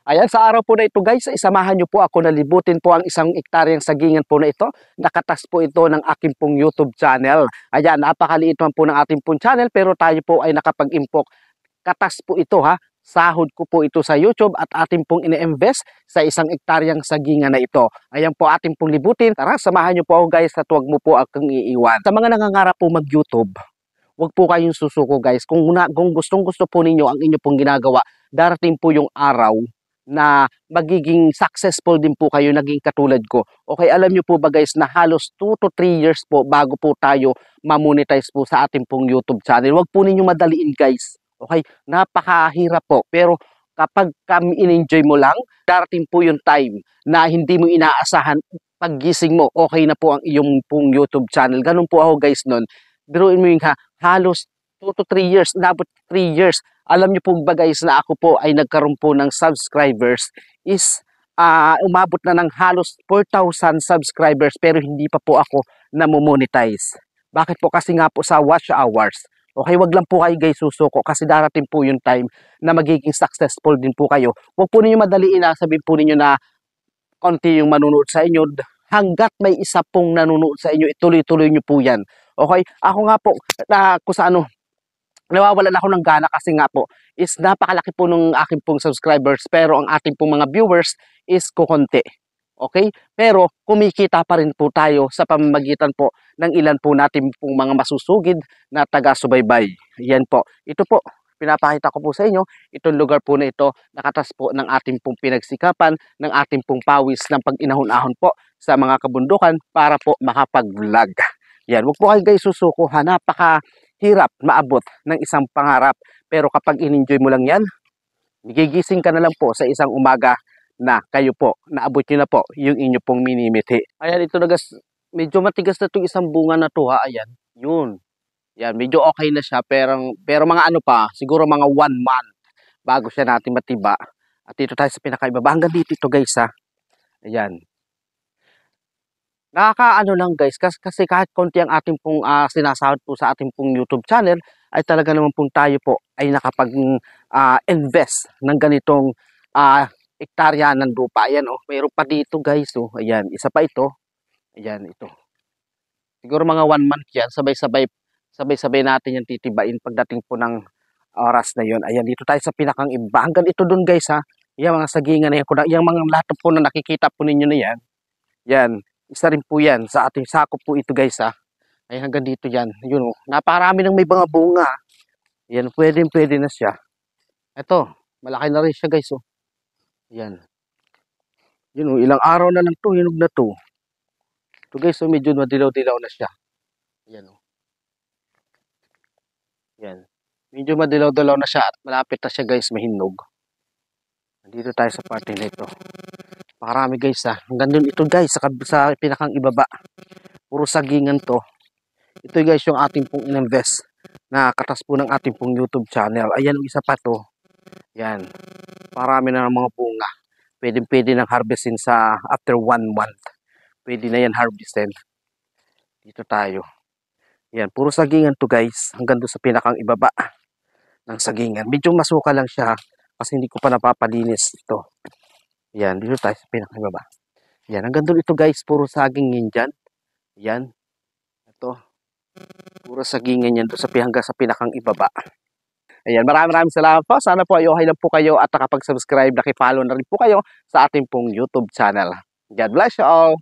Ayan, sa araw po na ito guys, isamahan niyo po ako na libutin po ang isang ektaryang sagingan po na ito. Nakatas po ito ng aking pong YouTube channel. Ayan, napakaliit man po ng ating pong channel pero tayo po ay nakapag-impok. Katas po ito ha. Sahod ko po ito sa YouTube at ating pong ine-invest sa isang ektaryang sagingan na ito. Ayan po ating pong libutin. Tara, samahan niyo po ako guys at huwag mo po akong iiwan. Sa mga nangangarap po mag-YouTube, huwag po kayong susuko guys. Kung gustong gusto po ninyo ang inyo pong ginagawa, darating po yung araw na magiging successful din po kayo, naging katulad ko. Okay, alam nyo po ba guys na halos 2 to 3 years po bago po tayo ma-monetize po sa ating pong YouTube channel. Huwag po ninyo madaliin guys. Okay, napakahirap po. Pero kapag kami in-enjoy mo lang, darating po yung time na hindi mo inaasahan, paggising mo, okay na po ang iyong pong YouTube channel. Ganun po ako guys nun. Biruin mo yung halos 2 to 3 years, inabot 3 years. Alam niyo po ba guys na ako po ay nagkaroon po ng subscribers is umabot na ng halos 4,000 subscribers pero hindi pa po ako namomonetize. Bakit po? Kasi nga po sa watch hours. Okay, wag lang po kayo guys susuko kasi darating po yung time na magiging successful din po kayo. Huwag po ninyo madaliin na sabihin po ninyo na konti yung manunood sa inyo. Hanggat may isa pong nanonood sa inyo, ituloy-tuloy nyo po yan. Okay, ako nga po kung sa nawawalan ako ng gana kasi nga po is napakalaki po ng aking pong subscribers pero ang ating pong mga viewers is kukonti. Okay? Pero kumikita pa rin po tayo sa pamamagitan po ng ilan po natin pong mga masusugid na taga-subaybay. Yan po. Ito po, pinapakita ko po sa inyo, itong lugar po na ito, nakatas po ng ating pong pinagsikapan, ng ating pong pawis ng pag-inahon-ahon po sa mga kabundukan para po makapag-vlog. Yan, huwag po kayo guys susuko ha, napakahirap maabot ng isang pangarap. Pero kapag in-enjoy mo lang yan, gigising ka na lang po sa isang umaga na kayo po, naabot nyo na po yung inyo pong minimithi. Ayan, ito na guys, medyo matigas na itong isang bunga na to ha, ayan, yun. Yan, medyo okay na siya, pero mga ano pa, siguro mga 1 month bago siya natin matiba. At dito tayo sa pinakaibaba, hanggang dito ito guys ha. Ayan. Nakakaano lang guys, kasi kahit konti ang ating pong sinasahod po sa ating pong YouTube channel, ay talaga naman pong tayo po ay nakapag-invest ng ganitong ektarya ng lupa. Ayan, oh, mayroon pa dito guys. Oh. Ayan, isa pa ito. Ayan, ito. Siguro mga 1 month yan, sabay-sabay natin yan titibain pagdating po ng oras na yon. Ayan, dito tayo sa pinakang iba. Hanggang ito dun guys ha. Ayan, mga sagingan na yan. Yung mga lahat po na nakikita po ninyo na yan. Yan. Isa rin po yan sa ating sakop po ito guys ha. Ay hanggang dito yan. Yun oh. Napakarami ng may mga bunga. Yan, pwede na siya. Ito, malaki na rin siya guys oh. Yan. Yun oh, ilang araw na lang to, hinog na to. Ito guys oh, medyo madilaw-dilaw na siya. Yan oh. Yan. Medyo madilaw-dilaw na siya at malapit na siya guys mahinog. Dito tayo sa parte na ito. Makarami guys ha. Hanggang dun ito guys sa pinakang ibaba. Puro sagingan to. Ito guys yung ating pong in-invest na katas po ng ating pong YouTube channel. Ayan isa pa to. Yan. Marami na ng mga bunga. Pwede nang harvestin sa after 1 month. Pwede na yan harvestin. Dito tayo. Yan. Puro sagingan to guys. Hanggang dun sa pinakang ibaba ng sagingan. Medyo masuka lang siya kasi hindi ko pa napapalinis ito. Yan, dito tayo sa pinakababa. Yan, hanggang doon ito guys, puro saging yan dyan. Yan. Ito. Puro sagingan yan doon hanggang sa pinakang ibaba. Ayan, maraming salamat po. Sana po ay okay lang po kayo at nakapag-subscribe, nakipollow na rin po kayo sa ating pong YouTube channel. God bless you all.